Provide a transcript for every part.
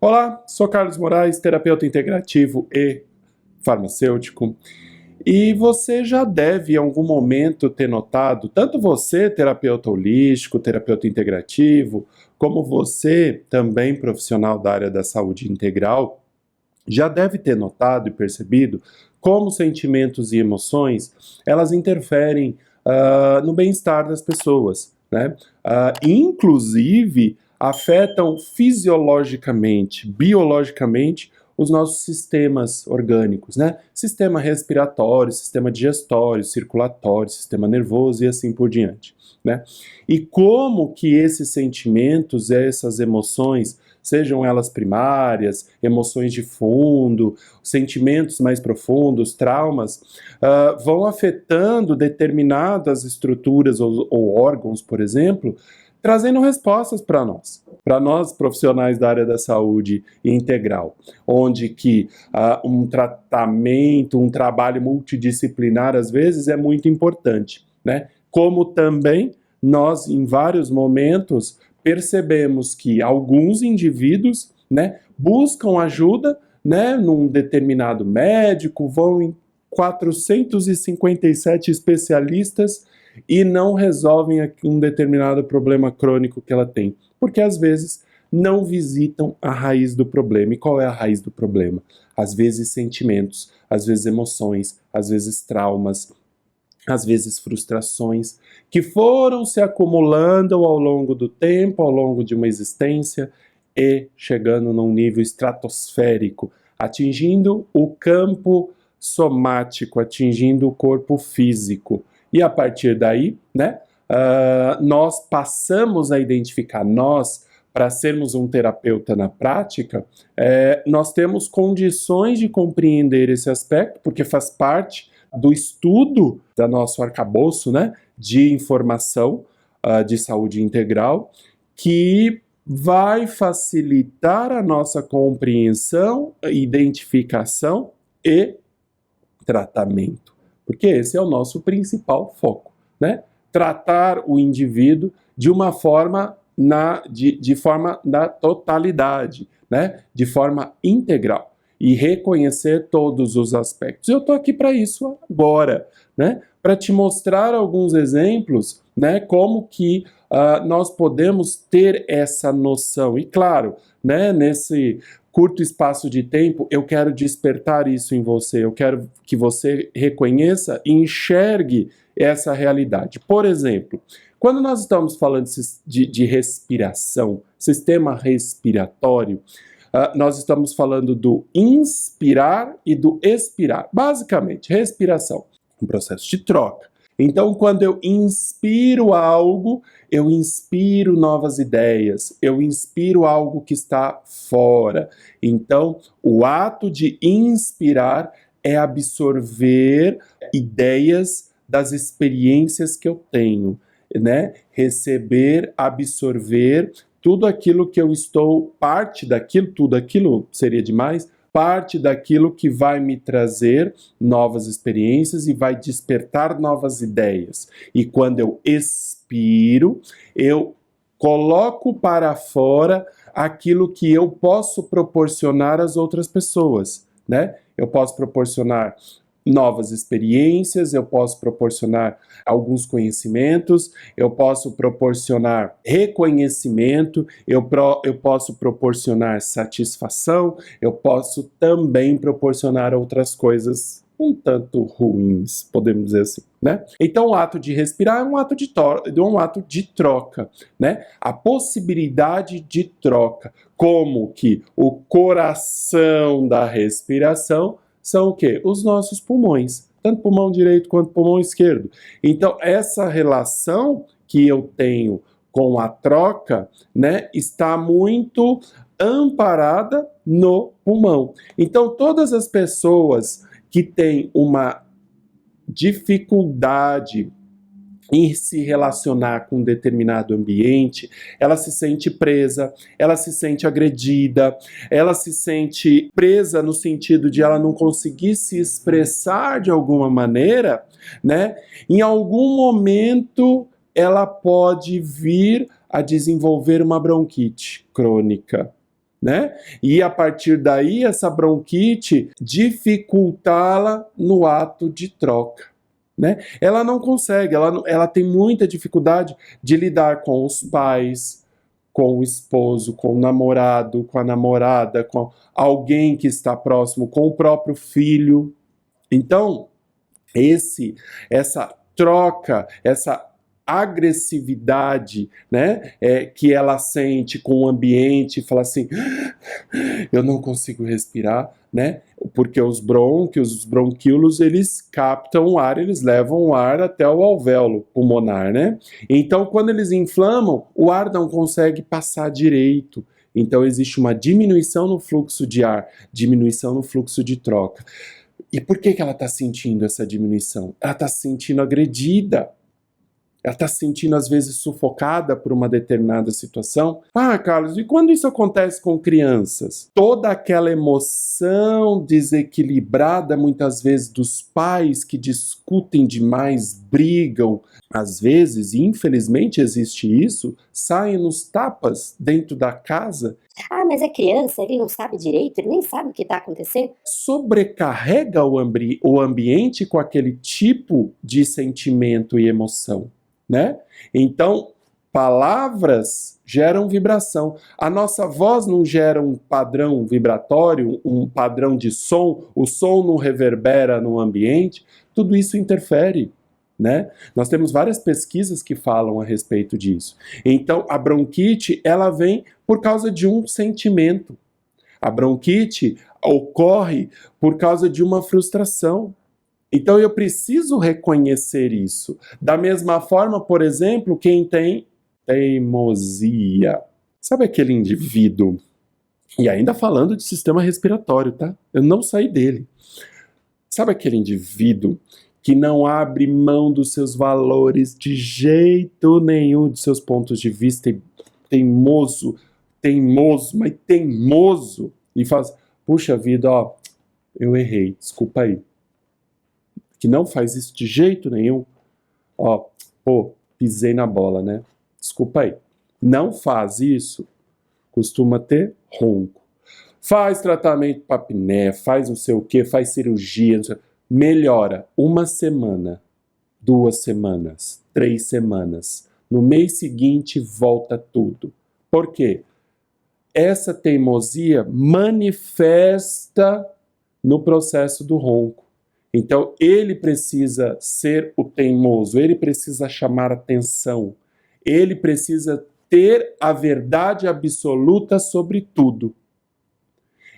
Olá, sou Carlos Moraes, terapeuta integrativo e farmacêutico. E você já deve em algum momento ter notado, tanto você, terapeuta holístico, terapeuta integrativo, como você, também profissional da área da saúde integral, já deve ter notado e percebido como sentimentos e emoções, elas interferem no bem-estar das pessoas, né? Inclusive, afetam fisiologicamente, biologicamente, os nossos sistemas orgânicos, né? Sistema respiratório, sistema digestório, circulatório, sistema nervoso e assim por diante, né? E como que esses sentimentos, essas emoções, sejam elas primárias, emoções de fundo, sentimentos mais profundos, traumas, vão afetando determinadas estruturas ou órgãos, por exemplo, trazendo respostas para nós profissionais da área da saúde integral, onde que um tratamento, um trabalho multidisciplinar, às vezes, é muito importante, né? Como também nós, em vários momentos, percebemos que alguns indivíduos, né, buscam ajuda, né, num determinado médico, vão em 457 especialistas e não resolvem um determinado problema crônico que ela tem, porque às vezes não visitam a raiz do problema. E qual é a raiz do problema? Às vezes sentimentos, às vezes emoções, às vezes traumas, às vezes frustrações, que foram se acumulando ao longo do tempo, ao longo de uma existência, e chegando num nível estratosférico, atingindo o campo somático, atingindo o corpo físico. E a partir daí, né, nós passamos a identificar, para sermos um terapeuta na prática, nós temos condições de compreender esse aspecto, porque faz parte do estudo do nosso arcabouço, né, de informação de saúde integral, que vai facilitar a nossa compreensão, identificação e tratamento. Porque esse é o nosso principal foco, né? Tratar o indivíduo de uma forma de forma da totalidade, né? De forma integral e reconhecer todos os aspectos. Eu estou aqui para isso agora, né? Para te mostrar alguns exemplos, né? Como que nós podemos ter essa noção. E claro, né? Nesse curto espaço de tempo, eu quero despertar isso em você. Eu quero que você reconheça e enxergue essa realidade. Por exemplo, quando nós estamos falando de respiração, sistema respiratório, nós estamos falando do inspirar e do expirar. Basicamente, respiração, um processo de troca. Então, quando eu inspiro algo, eu inspiro novas ideias, eu inspiro algo que está fora. Então, o ato de inspirar é absorver ideias das experiências que eu tenho, né? Receber, absorver tudo aquilo que eu estou, parte daquilo, tudo aquilo seria demais, parte daquilo que vai me trazer novas experiências e vai despertar novas ideias. E quando eu expiro, eu coloco para fora aquilo que eu posso proporcionar às outras pessoas, né? Eu posso proporcionar novas experiências, eu posso proporcionar alguns conhecimentos, eu posso proporcionar reconhecimento, eu posso proporcionar satisfação, eu posso também proporcionar outras coisas um tanto ruins, podemos dizer assim, né? Então o ato de respirar é um ato de troca, né? A possibilidade de troca, como que o coração da respiração são o quê? Os nossos pulmões, tanto pulmão direito quanto pulmão esquerdo. Então, essa relação que eu tenho com a troca, né, está muito amparada no pulmão. Então, todas as pessoas que têm uma dificuldade em se relacionar com um determinado ambiente, ela se sente presa, ela se sente agredida, ela se sente presa no sentido de ela não conseguir se expressar de alguma maneira, né? Em algum momento ela pode vir a desenvolver uma bronquite crônica, né? E a partir daí, essa bronquite dificultá-la no ato de troca, né? Ela não consegue, ela tem muita dificuldade de lidar com os pais, com o esposo, com o namorado, com a namorada, com alguém que está próximo, com o próprio filho. Então, essa troca, essa agressividade, né, que ela sente com o ambiente, fala assim, eu não consigo respirar, né, porque os brônquios, os bronquíolos, eles captam o ar, eles levam o ar até o alvéolo pulmonar, né, então quando eles inflamam, o ar não consegue passar direito, então existe uma diminuição no fluxo de ar, diminuição no fluxo de troca. E por que ela está sentindo essa diminuição? Ela está se sentindo agredida. Ela está se sentindo, às vezes, sufocada por uma determinada situação. Ah, Carlos, e quando isso acontece com crianças? Toda aquela emoção desequilibrada, muitas vezes, dos pais que discutem demais, brigam, às vezes, e infelizmente existe isso, saem nos tapas dentro da casa. Ah, mas é criança, ele não sabe direito, ele nem sabe o que está acontecendo. Sobrecarrega o ambiente com aquele tipo de sentimento e emoção, né? Então, palavras geram vibração. A nossa voz não gera um padrão vibratório, um padrão de som, o som não reverbera no ambiente, tudo isso interfere, né? Nós temos várias pesquisas que falam a respeito disso. Então, a bronquite, ela vem por causa de um sentimento. A bronquite ocorre por causa de uma frustração. Então eu preciso reconhecer isso. Da mesma forma, por exemplo, quem tem teimosia. Sabe aquele indivíduo? E ainda falando de sistema respiratório, tá? Eu não saí dele. Sabe aquele indivíduo que não abre mão dos seus valores de jeito nenhum, dos seus pontos de vista, teimoso, mas teimoso, e faz, puxa vida, ó, eu errei, desculpa aí. Que não faz isso de jeito nenhum, ó, pô, pisei na bola, né? Desculpa aí. Não faz isso, costuma ter ronco. Faz tratamento para apneia, faz não sei o que, faz cirurgia, não sei, melhora 1 semana, 2 semanas, 3 semanas. No mês seguinte volta tudo. Por quê? Essa teimosia manifesta no processo do ronco. Então, ele precisa ser o teimoso, ele precisa chamar atenção, ele precisa ter a verdade absoluta sobre tudo.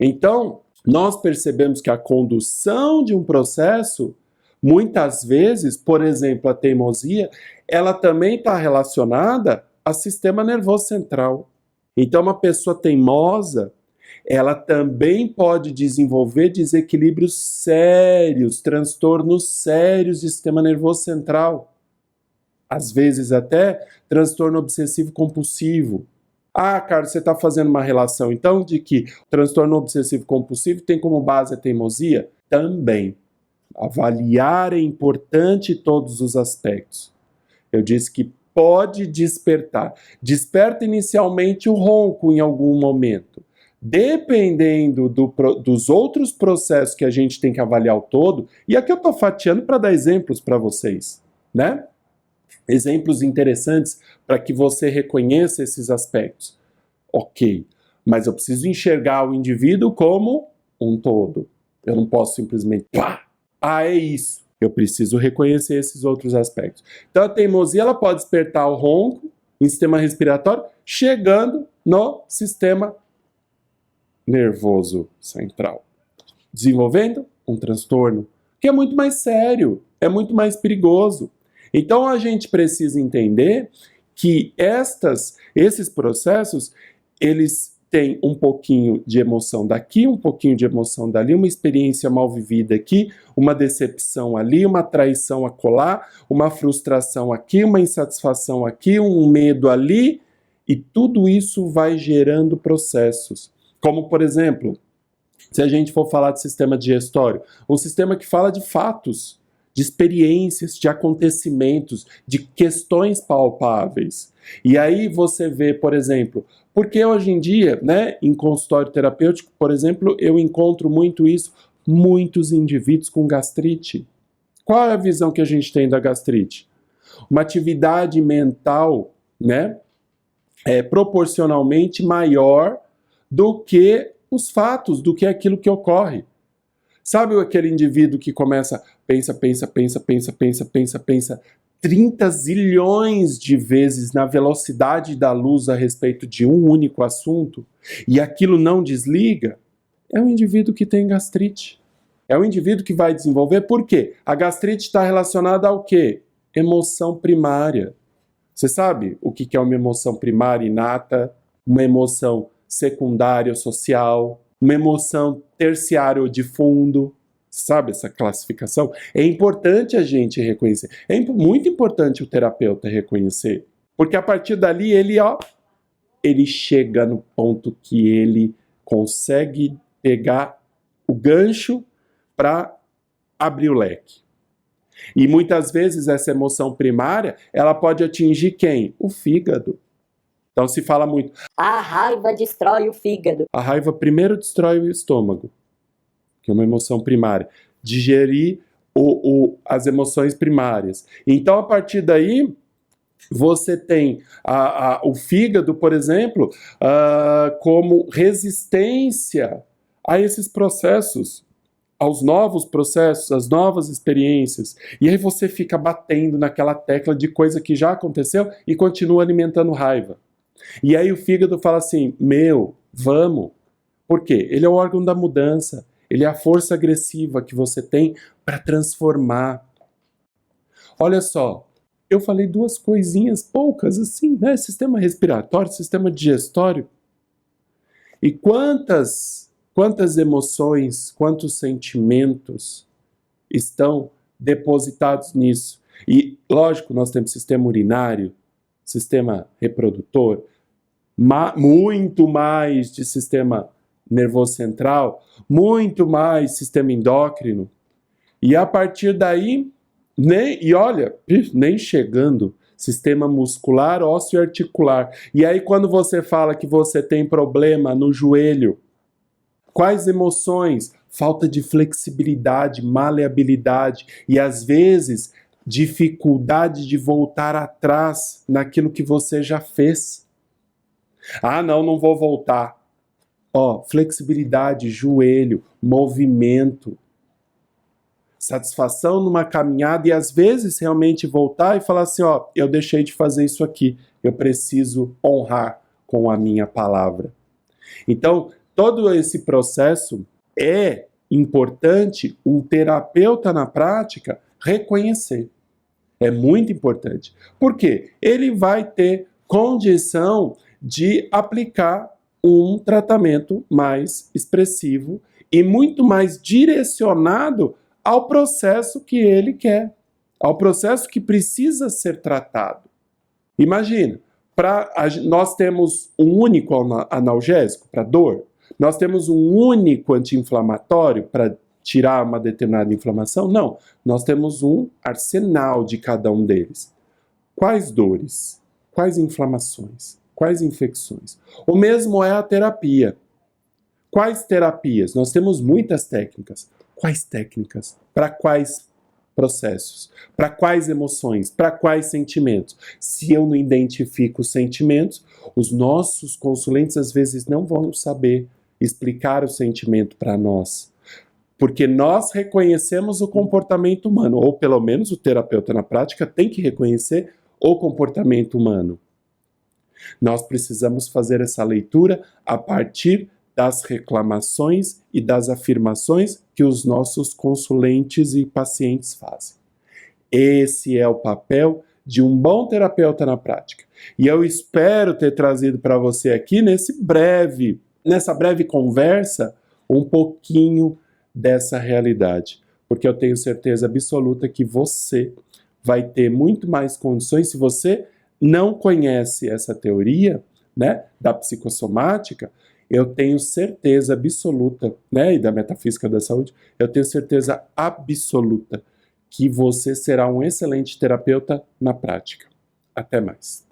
Então, nós percebemos que a condução de um processo, muitas vezes, por exemplo, a teimosia, ela também está relacionada ao sistema nervoso central. Então, uma pessoa teimosa, ela também pode desenvolver desequilíbrios sérios, transtornos sérios do sistema nervoso central. Às vezes até transtorno obsessivo compulsivo. Ah, Carlos, você está fazendo uma relação então de que o transtorno obsessivo compulsivo tem como base a teimosia? Também. Avaliar é importante em todos os aspectos. Eu disse que pode despertar. Desperta inicialmente o ronco em algum momento. Dependendo dos outros processos que a gente tem que avaliar o todo, e aqui eu estou fatiando para dar exemplos para vocês, né? Exemplos interessantes para que você reconheça esses aspectos. Ok, mas eu preciso enxergar o indivíduo como um todo. Eu não posso simplesmente, pá, é isso. Eu preciso reconhecer esses outros aspectos. Então a teimosia ela pode despertar o ronco em sistema respiratório, chegando no sistema nervoso central, desenvolvendo um transtorno que é muito mais sério, é muito mais perigoso. Então a gente precisa entender que esses processos, eles têm um pouquinho de emoção daqui, um pouquinho de emoção dali, uma experiência mal vivida aqui, uma decepção ali, uma traição acolá, uma frustração aqui, uma insatisfação aqui, um medo ali, e tudo isso vai gerando processos. Como, por exemplo, se a gente for falar de sistema digestório, um sistema que fala de fatos, de experiências, de acontecimentos, de questões palpáveis. E aí você vê, por exemplo, Porque hoje em dia, né, em consultório terapêutico, por exemplo, eu encontro muito isso, muitos indivíduos com gastrite. Qual é a visão que a gente tem da gastrite? Uma atividade mental, né, proporcionalmente maior do que os fatos, do que aquilo que ocorre. Sabe aquele indivíduo que começa, pensa 30 zilhões de vezes na velocidade da luz a respeito de um único assunto e aquilo não desliga? É um indivíduo que tem gastrite. É um indivíduo que vai desenvolver, por quê? A gastrite está relacionada ao quê? Emoção primária. Você sabe o que é uma emoção primária inata, uma emoção secundária ou social, uma emoção terciária ou de fundo? Sabe essa classificação? É importante a gente reconhecer. É muito importante o terapeuta reconhecer. Porque a partir dali ele chega no ponto que ele consegue pegar o gancho para abrir o leque. E muitas vezes essa emoção primária, ela pode atingir quem? O fígado. Então se fala muito, A raiva destrói o fígado. a raiva primeiro destrói o estômago, que é uma emoção primária. Digerir as emoções primárias. Então a partir daí, você tem o fígado, por exemplo, como resistência a esses processos, aos novos processos, às novas experiências. E aí você fica batendo naquela tecla de coisa que já aconteceu e continua alimentando raiva. E aí o fígado fala assim, vamos. Por quê? Ele é o órgão da mudança. Ele é a força agressiva que você tem para transformar. Olha só, eu falei duas coisinhas poucas assim, né? Sistema respiratório, sistema digestório. E quantas emoções, quantos sentimentos estão depositados nisso? E, lógico, nós temos sistema urinário, sistema reprodutor, muito mais de sistema nervoso central, muito mais sistema endócrino. E a partir daí, nem chegando, sistema muscular, ósseo e articular. E aí quando você fala que você tem problema no joelho, quais emoções? Falta de flexibilidade, maleabilidade e às vezes dificuldade de voltar atrás naquilo que você já fez. Não vou voltar. Flexibilidade, joelho, movimento, satisfação numa caminhada e às vezes realmente voltar e falar assim, eu deixei de fazer isso aqui, eu preciso honrar com a minha palavra. Então, todo esse processo é importante um terapeuta na prática reconhecer. É muito importante. Por quê? Ele vai ter condição de aplicar um tratamento mais expressivo e muito mais direcionado ao processo que ele quer, ao processo que precisa ser tratado. Imagina, nós temos um único analgésico para dor, nós temos um único anti-inflamatório para tirar uma determinada inflamação? Não, nós temos um arsenal de cada um deles. Quais dores? Quais inflamações? Quais infecções? O mesmo é a terapia. Quais terapias? Nós temos muitas técnicas. Quais técnicas? Para quais processos? Para quais emoções? Para quais sentimentos? Se eu não identifico os sentimentos, os nossos consulentes às vezes não vão saber explicar o sentimento para nós. Porque nós reconhecemos o comportamento humano, ou pelo menos o terapeuta na prática tem que reconhecer o comportamento humano. Nós precisamos fazer essa leitura a partir das reclamações e das afirmações que os nossos consulentes e pacientes fazem. Esse é o papel de um bom terapeuta na prática. E eu espero ter trazido para você aqui nessa breve conversa um pouquinho dessa realidade, porque eu tenho certeza absoluta que você vai ter muito mais condições se você não conhece essa teoria, né, da psicossomática. Eu tenho certeza absoluta, né, e da metafísica da saúde, eu tenho certeza absoluta que você será um excelente terapeuta na prática. Até mais.